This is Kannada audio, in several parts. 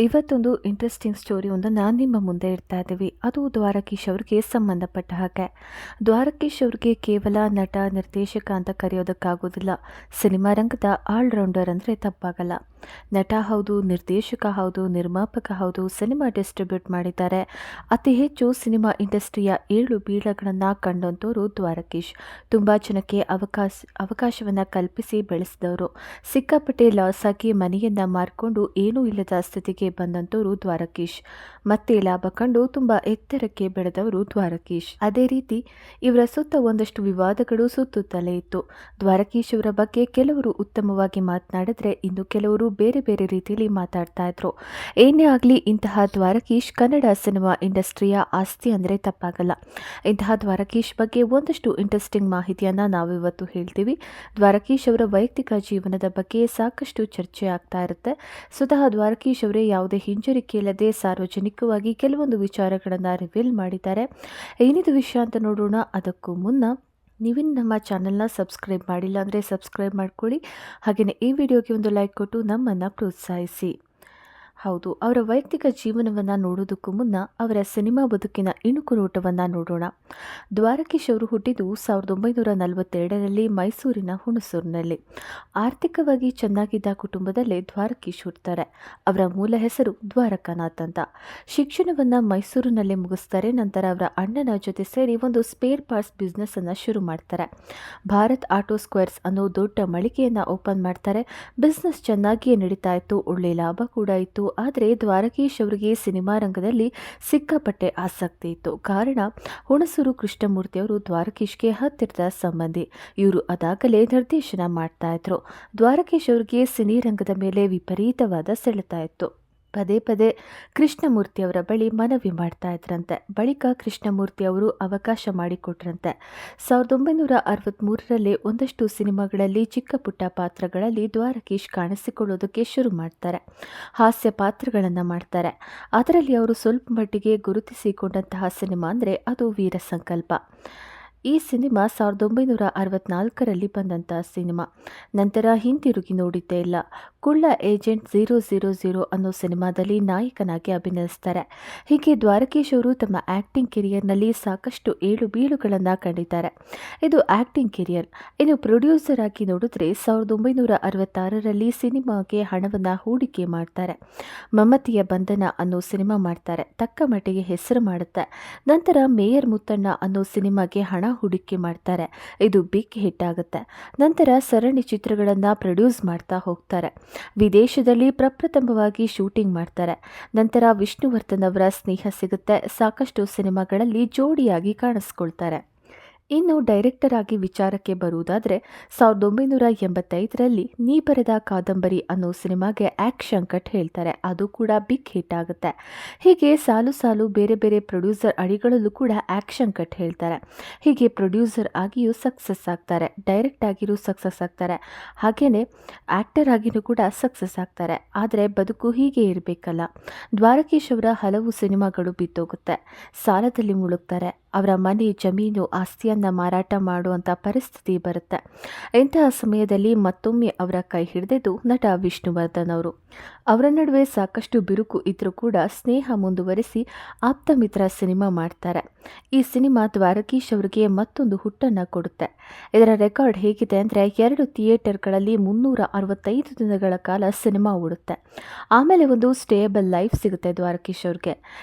ಇವತ್ತೊಂದು ಇಂಟ್ರೆಸ್ಟಿಂಗ್ ಸ್ಟೋರಿ ಒಂದನ್ನು ನಿಮ್ಮ ಮುಂದೆ ಇಡ್ತಾ ಇದ್ದೀವಿ. ಅದು ದ್ವಾರಕೀಶ್ ಅವ್ರಿಗೆ ಸಂಬಂಧಪಟ್ಟ ಹಾಗೆ. ದ್ವಾರಕೀಶ್ ಅವ್ರಿಗೆ ಕೇವಲ ನಟ ನಿರ್ದೇಶಕ ಅಂತ ಕರೆಯೋದಕ್ಕಾಗೋದಿಲ್ಲ. ಸಿನಿಮಾ ರಂಗದ ಆಲ್ರೌಂಡರ್ ಅಂದರೆ ತಪ್ಪಾಗಲ್ಲ. ನಟ ಹೌದು, ನಿರ್ದೇಶಕ ಹೌದು, ನಿರ್ಮಾಪಕ ಹೌದು, ಸಿನಿಮಾ ಡಿಸ್ಟ್ರಿಬ್ಯೂಟ್ ಮಾಡಿದ್ದಾರೆ. ಅತಿ ಹೆಚ್ಚು ಸಿನಿಮಾ ಇಂಡಸ್ಟ್ರಿಯ ಏಳು ಬೀಳಗಳನ್ನು ಕಂಡಂಥವ್ರು ದ್ವಾರಕೀಶ್. ತುಂಬ ಜನಕ್ಕೆ ಅವಕಾಶವನ್ನು ಕಲ್ಪಿಸಿ ಬೆಳೆಸಿದವರು. ಸಿಕ್ಕಾಪಟ್ಟೆ ಲಾಸ್ ಆಗಿ ಮನೆಯನ್ನು ಮಾರ್ಕೊಂಡು ಏನೂ ಇಲ್ಲದ ಸ್ಥಿತಿಗೆ ಬಂದಂಥವ್ರು ದ್ವಾರಕೀಶ್. ಮತ್ತೆ ಲಾಭ ಕಂಡು ತುಂಬ ಎತ್ತರಕ್ಕೆ ಬೆಳೆದವರು ದ್ವಾರಕೀಶ್. ಅದೇ ರೀತಿ ಇವರ ಸುತ್ತ ಒಂದಷ್ಟು ವಿವಾದಗಳು ಸುತ್ತುತ್ತಲೇ ಇತ್ತು. ದ್ವಾರಕೀಶ್ ಅವರ ಬಗ್ಗೆ ಕೆಲವರು ಉತ್ತಮವಾಗಿ ಮಾತನಾಡಿದ್ರೆ ಇನ್ನು ಕೆಲವರು ಬೇರೆ ಬೇರೆ ರೀತಿಯಲ್ಲಿ ಮಾತಾಡ್ತಾ ಇದ್ರು. ಏನೇ ಆಗಲಿ ಇಂತಹ ದ್ವಾರಕೀಶ್ ಕನ್ನಡ ಸಿನಿಮಾ ಇಂಡಸ್ಟ್ರಿಯ ಆಸ್ತಿ ಅಂದರೆ ತಪ್ಪಾಗಲ್ಲ. ಇಂತಹ ದ್ವಾರಕೀಶ್ ಬಗ್ಗೆ ಒಂದಷ್ಟು ಇಂಟ್ರೆಸ್ಟಿಂಗ್ ಮಾಹಿತಿಯನ್ನು ನಾವಿವತ್ತು ಹೇಳ್ತೀವಿ. ದ್ವಾರಕೀಶ್ ಅವರ ವೈಯಕ್ತಿಕ ಜೀವನದ ಬಗ್ಗೆ ಸಾಕಷ್ಟು ಚರ್ಚೆ ಆಗ್ತಾ ಇರುತ್ತೆ. ಸ್ವತಃ ದ್ವಾರಕೀಶ್ ಅವರೇ ಯಾವುದೇ ಹಿಂಜರಿಕೆ ಇಲ್ಲದೆ ಸಾರ್ವಜನಿಕವಾಗಿ ಕೆಲವೊಂದು ವಿಚಾರಗಳನ್ನು ರಿವೀಲ್ ಮಾಡಿದ್ದಾರೆ. ಏನಿದು ವಿಷಯ ಅಂತ ನೋಡೋಣ. ಅದಕ್ಕೂ ಮುನ್ನ ನೀವಿನ್ನು ನಮ್ಮ ಚಾನಲ್ನ ಸಬ್ಸ್ಕ್ರೈಬ್ ಮಾಡಿಲ್ಲ ಅಂದರೆ ಸಬ್ಸ್ಕ್ರೈಬ್ ಮಾಡ್ಕೊಳ್ಳಿ. ಹಾಗೆಯೇ ಈ ವಿಡಿಯೋಗೆ ಒಂದು ಲೈಕ್ ಕೊಟ್ಟು ನಮ್ಮನ್ನು ಪ್ರೋತ್ಸಾಹಿಸಿ. ಹೌದು, ಅವರ ವೈಯಕ್ತಿಕ ಜೀವನವನ್ನು ನೋಡೋದಕ್ಕೂ ಮುನ್ನ ಅವರ ಸಿನಿಮಾ ಬದುಕಿನ ಇಣುಕು ನೋಟವನ್ನು ನೋಡೋಣ. ದ್ವಾರಕೀಶ್ ಅವರು ಹುಟ್ಟಿದ್ದು 1942ರಲ್ಲಿ ಮೈಸೂರಿನ ಹುಣಸೂರಿನಲ್ಲಿ. ಆರ್ಥಿಕವಾಗಿ ಚೆನ್ನಾಗಿದ್ದ ಕುಟುಂಬದಲ್ಲೇ ದ್ವಾರಕೀಶ್ ಹುಟ್ಟುತ್ತಾರೆ. ಅವರ ಮೂಲ ಹೆಸರು ದ್ವಾರಕಾನಾಥ್ ಅಂತ. ಶಿಕ್ಷಣವನ್ನು ಮೈಸೂರಿನಲ್ಲೇ ಮುಗಿಸ್ತಾರೆ. ನಂತರ ಅವರ ಅಣ್ಣನ ಜೊತೆ ಸೇರಿ ಒಂದು ಸ್ಪೇರ್ ಪಾರ್ಟ್ಸ್ ಬಿಸ್ನೆಸ್ ಅನ್ನು ಶುರು ಮಾಡ್ತಾರೆ. ಭಾರತ್ ಆಟೋ ಸ್ಕ್ವೇರ್ಸ್ ಅನ್ನೋ ದೊಡ್ಡ ಮಳಿಗೆಯನ್ನು ಓಪನ್ ಮಾಡ್ತಾರೆ. ಬಿಸ್ನೆಸ್ ಚೆನ್ನಾಗಿಯೇ ನಡೀತಾ ಇತ್ತು, ಒಳ್ಳೆ ಲಾಭ ಕೂಡ ಇತ್ತು. ಆದರೆ ದ್ವಾರಕೀಶ್ ಅವರಿಗೆ ಸಿನಿಮಾ ರಂಗದಲ್ಲಿ ಸಿಕ್ಕಾಪಟ್ಟೆ ಆಸಕ್ತಿ ಇತ್ತು. ಕಾರಣ, ಹುಣಸೂರು ಕೃಷ್ಣಮೂರ್ತಿ ಅವರು ದ್ವಾರಕೀಶ್ಗೆ ಹತ್ತಿರದ ಸಂಬಂಧಿ. ಇವರು ಅದಾಗಲೇ ನಿರ್ದೇಶನ ಮಾಡ್ತಾ ಇದ್ರು. ದ್ವಾರಕೀಶ್ ಅವರಿಗೆ ಸಿನಿ ರಂಗದ ಮೇಲೆ ವಿಪರೀತವಾದ ಸೆಳೆತ ಇತ್ತು. ಪದೇ ಪದೇ ಕೃಷ್ಣಮೂರ್ತಿ ಅವರ ಬಳಿ ಮನವಿ ಮಾಡ್ತಾ ಇದ್ರಂತೆ. ಬಳಿಕ ಕೃಷ್ಣಮೂರ್ತಿ ಅವರು ಅವಕಾಶ ಮಾಡಿಕೊಟ್ರಂತೆ. 1963ರಲ್ಲಿ ಒಂದಷ್ಟು ಸಿನಿಮಾಗಳಲ್ಲಿ ಚಿಕ್ಕ ಪುಟ್ಟ ಪಾತ್ರಗಳಲ್ಲಿ ದ್ವಾರಕೀಶ್ ಕಾಣಿಸಿಕೊಳ್ಳೋದಕ್ಕೆ ಶುರು ಮಾಡ್ತಾರೆ. ಹಾಸ್ಯ ಪಾತ್ರಗಳನ್ನು ಮಾಡ್ತಾರೆ. ಅದರಲ್ಲಿ ಅವರು ಸ್ವಲ್ಪ ಮಟ್ಟಿಗೆ ಗುರುತಿಸಿಕೊಂಡಂತಹ ಸಿನಿಮಾ ಅಂದರೆ ಅದು ವೀರ ಸಂಕಲ್ಪ. ಈ ಸಿನಿಮಾ 1964ರಲ್ಲಿ ಬಂದಂಥ ಸಿನಿಮಾ. ನಂತರ ಹಿಂತಿರುಗಿ ನೋಡಿದ್ದೇ ಇಲ್ಲ. ಕುಳ್ಳ ಏಜೆಂಟ್ 000 ಅನ್ನೋ ಸಿನಿಮಾದಲ್ಲಿ ನಾಯಕನಾಗಿ ಅಭಿನಯಿಸ್ತಾರೆ. ಹೀಗೆ ದ್ವಾರಕೀಶ್ ಅವರು ತಮ್ಮ ಆ್ಯಕ್ಟಿಂಗ್ ಕೆರಿಯರ್ನಲ್ಲಿ ಸಾಕಷ್ಟು ಏಳು ಬೀಳುಗಳನ್ನು ಕಂಡಿದ್ದಾರೆ. ಇದು ಆ್ಯಕ್ಟಿಂಗ್ ಕೆರಿಯರ್. ಇನ್ನು ಪ್ರೊಡ್ಯೂಸರ್ ಆಗಿ ನೋಡಿದ್ರೆ 1966ರಲ್ಲಿ ಸಿನಿಮಾಗೆ ಹಣವನ್ನು ಹೂಡಿಕೆ ಮಾಡ್ತಾರೆ. ಮಮತೆಯ ಬಂಧನ ಅನ್ನೋ ಸಿನಿಮಾ ಮಾಡ್ತಾರೆ. ತಕ್ಕ ಮಟ್ಟಿಗೆ ಹೆಸರು ಮಾಡುತ್ತೆ. ನಂತರ ಮೇಯರ್ ಮುತ್ತಣ್ಣ ಅನ್ನೋ ಸಿನಿಮಾಗೆ ಹಣ ಹೂಡಿಕೆ ಮಾಡ್ತಾರೆ. ಇದು ಬಿಗ್ ಹಿಟ್ ಆಗುತ್ತೆ. ನಂತರ ಸರಣಿ ಚಿತ್ರಗಳನ್ನು ಪ್ರೊಡ್ಯೂಸ್ ಮಾಡ್ತಾ ಹೋಗ್ತಾರೆ. ವಿದೇಶದಲ್ಲಿ ಪ್ರಪ್ರಥಮವಾಗಿ ಶೂಟಿಂಗ್ ಮಾಡ್ತಾರೆ. ನಂತರ ವಿಷ್ಣುವರ್ಧನ್ ಅವರ ಸ್ನೇಹ ಸಿಗುತ್ತೆ. ಸಾಕಷ್ಟು ಸಿನಿಮಾಗಳಲ್ಲಿ ಜೋಡಿಯಾಗಿ ಕಾಣಿಸ್ಕೊಳ್ತಾರೆ. ಇನ್ನು ಡೈರೆಕ್ಟರ್ ಆಗಿ ವಿಚಾರಕ್ಕೆ ಬರುವುದಾದರೆ 1985ರಲ್ಲಿ ನೀ ಬರೆದ ಕಾದಂಬರಿ ಅನ್ನೋ ಸಿನಿಮಾಗೆ ಆ್ಯಕ್ಷನ್ ಕಟ್ ಹೇಳ್ತಾರೆ. ಅದು ಕೂಡ ಬಿಗ್ ಹಿಟ್ ಆಗುತ್ತೆ. ಹೀಗೆ ಸಾಲು ಸಾಲು ಬೇರೆ ಬೇರೆ ಪ್ರೊಡ್ಯೂಸರ್ ಅಡಿಗಳಲ್ಲೂ ಕೂಡ ಆ್ಯಕ್ಷನ್ ಕಟ್ ಹೇಳ್ತಾರೆ. ಹೀಗೆ ಪ್ರೊಡ್ಯೂಸರ್ ಆಗಿಯೂ ಸಕ್ಸಸ್ ಆಗ್ತಾರೆ, ಡೈರೆಕ್ಟ್ ಆಗಿಯೂ ಸಕ್ಸಸ್ ಆಗ್ತಾರೆ, ಹಾಗೆಯೇ ಆ್ಯಕ್ಟರ್ ಆಗಿಯೂ ಕೂಡ ಸಕ್ಸಸ್ ಆಗ್ತಾರೆ. ಆದರೆ ಬದುಕು ಹೀಗೆ ಇರಬೇಕಲ್ಲ. ದ್ವಾರಕೀಶ್ ಅವರ ಹಲವು ಸಿನಿಮಾಗಳು ಬಿತ್ತೋಗುತ್ತೆ. ಸಾಲದಲ್ಲಿ ಮುಳುಗ್ತಾರೆ. ಅವರ ಮನೆ, ಜಮೀನು, ಆಸ್ತಿಯನ್ನು ಮಾರಾಟ ಮಾಡುವಂಥ ಪರಿಸ್ಥಿತಿ ಬರುತ್ತೆ. ಇಂತಹ ಸಮಯದಲ್ಲಿ ಮತ್ತೊಮ್ಮೆ ಅವರ ಕೈ ಹಿಡಿದಿದ್ದು ನಟ ವಿಷ್ಣುವರ್ಧನ್ ಅವರು. ಅವರ ನಡುವೆ ಸಾಕಷ್ಟು ಬಿರುಕು ಇದ್ರೂ ಕೂಡ ಸ್ನೇಹ ಮುಂದುವರಿಸಿ ಆಪ್ತಮಿತ್ರ ಸಿನಿಮಾ ಮಾಡ್ತಾರೆ. ಈ ಸಿನಿಮಾ ದ್ವಾರಕೀಶ್ ಅವರಿಗೆ ಮತ್ತೊಂದು ಹುಟ್ಟನ್ನು ಕೊಡುತ್ತೆ. ಇದರ ರೆಕಾರ್ಡ್ ಹೇಗಿದೆ ಅಂದರೆ 2 ಥಿಯೇಟರ್ಗಳಲ್ಲಿ 365 ದಿನಗಳ ಕಾಲ ಸಿನಿಮಾ ಓಡುತ್ತೆ. ಆಮೇಲೆ ಒಂದು ಸ್ಟೇಬಲ್ ಲೈಫ್ ಸಿಗುತ್ತೆ ದ್ವಾರಕೀಶ್ ಅವ್ರಿಗೆ.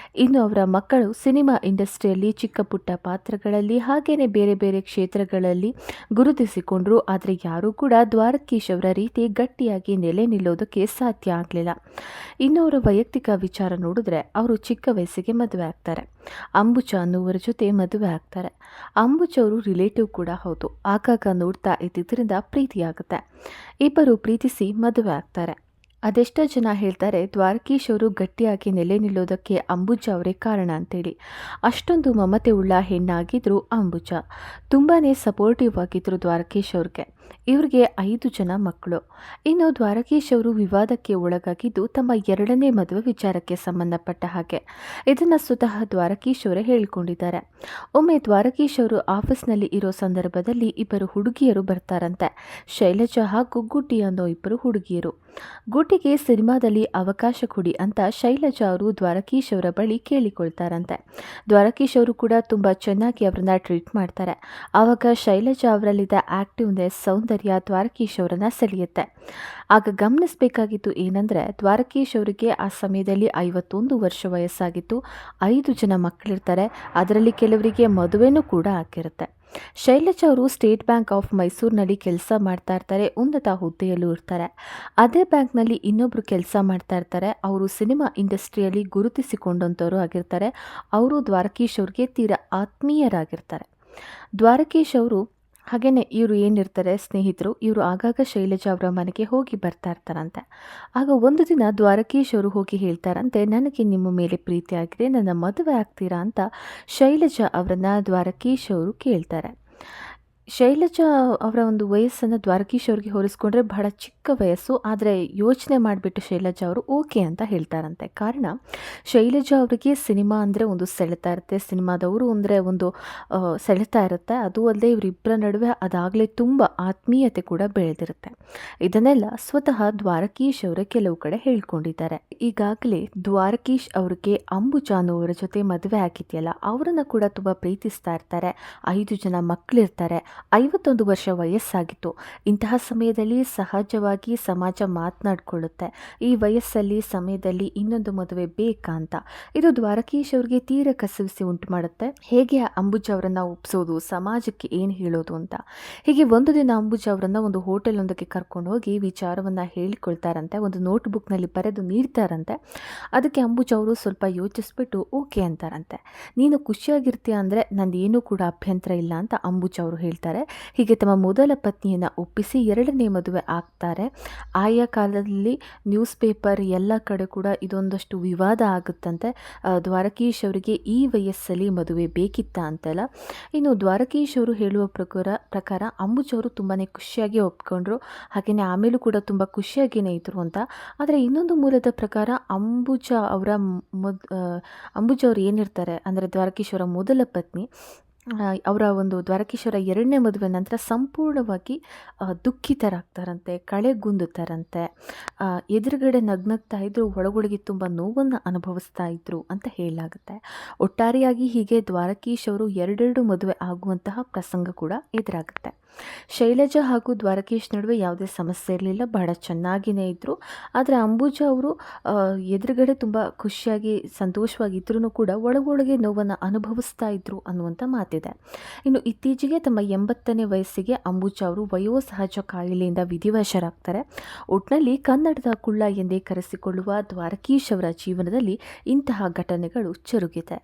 ಇನ್ನು ಅವರ ಮಕ್ಕಳು ಸಿನಿಮಾ ಇಂಡಸ್ಟ್ರಿಯಲ್ಲಿ ಚಿಕ್ಕ ಪುಟ್ಟ ಪಾತ್ರಗಳಲ್ಲಿ ಹಾಗೇನೆ ಬೇರೆ ಬೇರೆ ಕ್ಷೇತ್ರಗಳಲ್ಲಿ ಗುರುತಿಸಿಕೊಂಡ್ರು. ಆದರೆ ಯಾರೂ ಕೂಡ ದ್ವಾರಕೀಶ್ ಅವರ ರೀತಿ ಗಟ್ಟಿಯಾಗಿ ನೆಲೆ ನಿಲ್ಲೋದಕ್ಕೆ ಸಾಧ್ಯ ಆಗಲಿಲ್ಲ. ಇನ್ನು ಅವರ ವೈಯಕ್ತಿಕ ವಿಚಾರ ನೋಡಿದ್ರೆ ಅವರು ಚಿಕ್ಕ ವಯಸ್ಸಿಗೆ ಮದುವೆ ಆಗ್ತಾರೆ. ಅಂಬುಜ ಅನ್ನುವರ ಜೊತೆ ಮದುವೆ ಆಗ್ತಾರೆ. ಅಂಬುಜ ಅವರು ರಿಲೇಟಿವ್ ಕೂಡ ಹೌದು. ಆಗಾಗ ನೋಡ್ತಾ ಇದ್ದಿದ್ದರಿಂದ ಪ್ರೀತಿಯಾಗುತ್ತೆ. ಇಬ್ಬರು ಪ್ರೀತಿಸಿ ಮದುವೆ ಆಗ್ತಾರೆ. ಅದೆಷ್ಟೋ ಜನ ಹೇಳ್ತಾರೆ ದ್ವಾರಕೀಶ್ ಅವರು ಗಟ್ಟಿಯಾಗಿ ನೆಲೆ ನಿಲ್ಲೋದಕ್ಕೆ ಅಂಬುಜ ಅವರೇ ಕಾರಣ ಅಂತೇಳಿ. ಅಷ್ಟೊಂದು ಮಮತೆ ಉಳ್ಳ ಹೆಣ್ಣಾಗಿದ್ರು ಅಂಬುಜ. ತುಂಬಾ ಸಪೋರ್ಟಿವ್ ಆಗಿದ್ರು ದ್ವಾರಕೀಶ್ ಅವ್ರಿಗೆ. ಇವರಿಗೆ 5 ಜನ ಮಕ್ಕಳು. ಇನ್ನು ದ್ವಾರಕೀಶ್ ಅವರು ವಿವಾದಕ್ಕೆ ಒಳಗಾಗಿದ್ದು ತಮ್ಮ 2ನೇ ಮದುವೆ ವಿಚಾರಕ್ಕೆ ಸಂಬಂಧಪಟ್ಟ ಹಾಗೆ. ಇದನ್ನು ಸ್ವತಃ ದ್ವಾರಕೀಶ್ ಅವರೇ ಹೇಳಿಕೊಂಡಿದ್ದಾರೆ. ಒಮ್ಮೆ ದ್ವಾರಕೀಶ್ ಅವರು ಆಫೀಸ್ನಲ್ಲಿ ಇರೋ ಸಂದರ್ಭದಲ್ಲಿ ಇಬ್ಬರು ಹುಡುಗಿಯರು ಬರ್ತಾರಂತೆ. ಶೈಲಜಾ ಹಾಗೂ ಗುಡ್ಡಿ ಅನ್ನೋ ಇಬ್ಬರು ಹುಡುಗಿಯರು. ಗುಡ್ಡಿಗೆ ಸಿನಿಮಾದಲ್ಲಿ ಅವಕಾಶ ಕೊಡಿ ಅಂತ ಶೈಲಜಾ ಅವರು ದ್ವಾರಕೀಶ್ ಅವರ ಬಳಿ ಕೇಳಿಕೊಳ್ತಾರಂತೆ. ದ್ವಾರಕೀಶ್ ಅವರು ಕೂಡ ತುಂಬ ಚೆನ್ನಾಗಿ ಅವರನ್ನ ಟ್ರೀಟ್ ಮಾಡ್ತಾರೆ. ಆವಾಗ ಶೈಲಜಾ ಅವರಲ್ಲಿದ್ದ ಆಕ್ಟಿವ್ನೆಸ್, ಸೌಂದರ್ಯ ದ್ವಾರಕೀಶ್ ಅವರನ್ನ ಸೆಳೆಯುತ್ತೆ. ಆಗ ಗಮನಿಸಬೇಕಾಗಿತ್ತು ಏನಂದರೆ, ದ್ವಾರಕೀಶ್ ಅವರಿಗೆ ಆ ಸಮಯದಲ್ಲಿ 51 ವರ್ಷ ವಯಸ್ಸಾಗಿತ್ತು. 5 ಜನ ಮಕ್ಕಳಿರ್ತಾರೆ. ಅದರಲ್ಲಿ ಕೆಲವರಿಗೆ ಮದುವೆನೂ ಕೂಡ ಆಗಿರುತ್ತೆ. ಶೈಲಜಾ ಅವರು ಸ್ಟೇಟ್ ಬ್ಯಾಂಕ್ ಆಫ್ ಮೈಸೂರಿನಲ್ಲಿ ಕೆಲಸ ಮಾಡ್ತಾ ಇರ್ತಾರೆ. ಉನ್ನತ ಹುದ್ದೆಯಲ್ಲೂ ಇರ್ತಾರೆ. ಅದೇ ಬ್ಯಾಂಕ್ನಲ್ಲಿ ಇನ್ನೊಬ್ಬರು ಕೆಲಸ ಮಾಡ್ತಾ ಇರ್ತಾರೆ. ಅವರು ಸಿನಿಮಾ ಇಂಡಸ್ಟ್ರಿಯಲ್ಲಿ ಗುರುತಿಸಿಕೊಂಡಂಥವ್ರು ಆಗಿರ್ತಾರೆ. ಅವರು ದ್ವಾರಕೀಶ್ ಅವ್ರಿಗೆ ತೀರಾ ಆತ್ಮೀಯರಾಗಿರ್ತಾರೆ. ದ್ವಾರಕೀಶ್ ಅವರು ಹಾಗೆಯೇ ಇವರು ಏನಿರ್ತಾರೆ ಸ್ನೇಹಿತರು, ಇವರು ಆಗಾಗ ಶೈಲಜಾ ಅವರ ಮನೆಗೆ ಹೋಗಿ ಬರ್ತಾ ಇರ್ತಾರಂತೆ. ಆಗ ಒಂದು ದಿನ ದ್ವಾರಕೀಶ್ ಅವರು ಹೋಗಿ ಹೇಳ್ತಾರಂತೆ, ನನಗೆ ನಿಮ್ಮ ಮೇಲೆ ಪ್ರೀತಿ ಆಗಿದೆ, ನನ್ನ ಮದುವೆ ಆಗ್ತೀರಾ ಅಂತ ಶೈಲಜಾ ಅವರನ್ನು ದ್ವಾರಕೀಶ್ ಅವರು ಕೇಳ್ತಾರೆ. ಶೈಲಜಾ ಅವರ ಒಂದು ವಯಸ್ಸನ್ನು ದ್ವಾರಕೀಶ್ ಅವ್ರಿಗೆ ಹೋಲಿಸ್ಕೊಂಡ್ರೆ ಬಹಳ ಚಿಕ್ಕ ವಯಸ್ಸು. ಆದರೆ ಯೋಚನೆ ಮಾಡಿಬಿಟ್ಟು ಶೈಲಜಾ ಅವರು ಓಕೆ ಅಂತ ಹೇಳ್ತಾರಂತೆ. ಕಾರಣ, ಶೈಲಜಾ ಅವರಿಗೆ ಸಿನಿಮಾ ಅಂದರೆ ಒಂದು ಸೆಳೆತಾ ಇರುತ್ತೆ, ಸಿನಿಮಾದವರು ಅಂದರೆ ಒಂದು ಸೆಳೆತಾ ಇರುತ್ತೆ. ಅದು ಅಲ್ಲದೆ ಇವರಿಬ್ಬರ ನಡುವೆ ಅದಾಗಲೇ ತುಂಬ ಆತ್ಮೀಯತೆ ಕೂಡ ಬೆಳೆದಿರುತ್ತೆ. ಇದನ್ನೆಲ್ಲ ಸ್ವತಃ ದ್ವಾರಕೀಶ್ ಅವರೇ ಕೆಲವು ಕಡೆ ಹೇಳ್ಕೊಂಡಿದ್ದಾರೆ. ಈಗಾಗಲೇ ದ್ವಾರಕೀಶ್ ಅವರಿಗೆ ಅಂಬುಜಾ ಅನ್ನೋವರ ಜೊತೆ ಮದುವೆ ಆಗಿದೆಯಲ್ಲ, ಅವರನ್ನು ಕೂಡ ತುಂಬ ಪ್ರೀತಿಸ್ತಾ ಇರ್ತಾರೆ. 5 ಜನ ಮಕ್ಕಳಿರ್ತಾರೆ. 51 ವರ್ಷ ವಯಸ್ಸಾಗಿತ್ತು. ಇಂತಹ ಸಮಯದಲ್ಲಿ ಸಹಜವಾಗಿ ಸಮಾಜ ಮಾತನಾಡಿಕೊಳ್ಳುತ್ತೆ, ಈ ವಯಸ್ಸಲ್ಲಿ ಸಮಯದಲ್ಲಿ ಇನ್ನೊಂದು ಮದುವೆ ಬೇಕಾ ಅಂತ. ಇದು ದ್ವಾರಕೀಶ್ ಅವರಿಗೆ ತೀರ ಕಸವಿಸಿ ಉಂಟು ಮಾಡುತ್ತೆ. ಹೇಗೆ ಅಂಬುಜಾ ಅವರನ್ನು ಒಪ್ಪಿಸೋದು, ಸಮಾಜಕ್ಕೆ ಏನು ಹೇಳೋದು ಅಂತ. ಹೀಗೆ ಒಂದು ದಿನ ಅಂಬುಜಾ ಅವರನ್ನು ಒಂದು ಹೋಟೆಲ್ ಒಂದಕ್ಕೆ ಕರ್ಕೊಂಡು ಹೋಗಿ ವಿಚಾರವನ್ನು ಹೇಳಿಕೊಳ್ತಾರಂತೆ. ಒಂದು ನೋಟ್ಬುಕ್ನಲ್ಲಿ ಬರೆದು ನೀಡ್ತಾರಂತೆ. ಅದಕ್ಕೆ ಅಂಬುಜಾ ಅವರು ಸ್ವಲ್ಪ ಯೋಚಿಸ್ಬಿಟ್ಟು ಓಕೆ ಅಂತಾರಂತೆ. ನೀನು ಖುಷಿಯಾಗಿರ್ತೀಯ ಅಂದರೆ ನಂದೇನೂ ಕೂಡ ಅಭ್ಯಂತರ ಇಲ್ಲ ಅಂತ ಅಂಬುಜಾ ಅವರು ಹೇಳ್ತಾರೆ. ಹೀಗೆ ತಮ್ಮ ಮೊದಲ ಪತ್ನಿಯನ್ನು ಒಪ್ಪಿಸಿ 2ನೇ ಮದುವೆ ಆಗ್ತಾರೆ. ಆಯಾ ಕಾಲದಲ್ಲಿ ನ್ಯೂಸ್ ಪೇಪರ್ ಎಲ್ಲ ಕಡೆ ಕೂಡ ಇದೊಂದಷ್ಟು ವಿವಾದ ಆಗುತ್ತಂತೆ. ದ್ವಾರಕೀಶ್ ಅವರಿಗೆ ಈ ವಯಸ್ಸಲ್ಲಿ ಮದುವೆ ಬೇಕಿತ್ತಾ ಅಂತೆಲ್ಲ. ಇನ್ನು ದ್ವಾರಕೀಶ್ ಅವರು ಹೇಳುವ ಪ್ರಕಾರ ಅಂಬುಜಾ ಅವರು ತುಂಬಾ ಖುಷಿಯಾಗಿ ಒಪ್ಕೊಂಡ್ರು. ಹಾಗೆಯೇ ಆಮೇಲೂ ಕೂಡ ತುಂಬ ಖುಷಿಯಾಗಿಯೇ ಇದ್ರು ಅಂತ. ಆದರೆ ಇನ್ನೊಂದು ಮೂಲದ ಪ್ರಕಾರ ಅಂಬುಜಾ ಅವರು ಏನಿರ್ತಾರೆ ಅಂದರೆ ದ್ವಾರಕೀಶ್ ಅವರ ಮೊದಲ ಪತ್ನಿ, ಅವರ ಒಂದು ದ್ವಾರಕೀಶ್ ಅವರ 2ನೇ ಮದುವೆ ನಂತರ ಸಂಪೂರ್ಣವಾಗಿ ದುಃಖಿತರಾಗ್ತಾರಂತೆ, ಕಳೆಗುಂದುತ್ತಾರಂತೆ. ಎದುರುಗಡೆ ನಗ್ನಗ್ತಾ ಇದ್ರು, ಒಳಗೊಳಗೆ ತುಂಬ ನೋವನ್ನು ಅನುಭವಿಸ್ತಾ ಇದ್ರು ಅಂತ ಹೇಳಲಾಗುತ್ತೆ. ಒಟ್ಟಾರೆಯಾಗಿ ಹೀಗೆ ದ್ವಾರಕೀಶ್ ಅವರು 2 ಮದುವೆ ಆಗುವಂತಹ ಪ್ರಸಂಗ ಕೂಡ ಎದುರಾಗುತ್ತೆ. ಶೈಲಜಾ ಹಾಗೂ ದ್ವಾರಕೀಶ್ ನಡುವೆ ಯಾವುದೇ ಸಮಸ್ಯೆ ಇರಲಿಲ್ಲ, ಬಹಳ ಚೆನ್ನಾಗಿಯೇ ಇದ್ದರು. ಆದರೆ ಅಂಬುಜಾ ಅವರು ಎದುರುಗಡೆ ತುಂಬ ಖುಷಿಯಾಗಿ ಸಂತೋಷವಾಗಿದ್ರೂ ಕೂಡ ಒಳಗೊಳಗೆ ನೋವನ್ನು ಅನುಭವಿಸ್ತಾ ಇದ್ರು ಅನ್ನುವಂಥ ಮಾತಿದೆ. ಇನ್ನು ಇತ್ತೀಚೆಗೆ ತಮ್ಮ 80ನೇ ವಯಸ್ಸಿಗೆ ಅಂಬುಜಾ ಅವರು ವಯೋಸಹಜ ಕಾಯಿಲೆಯಿಂದ ವಿಧಿವಶರಾಗ್ತಾರೆ. ಒಟ್ಟಿನಲ್ಲಿ ಕನ್ನಡದ ಕುಳ್ಳ ಎಂದೇ ಕರೆಸಿಕೊಳ್ಳುವ ದ್ವಾರಕೀಶ್ ಅವರ ಜೀವನದಲ್ಲಿ ಇಂತಹ ಘಟನೆಗಳು ಜರುಗಿದೆ.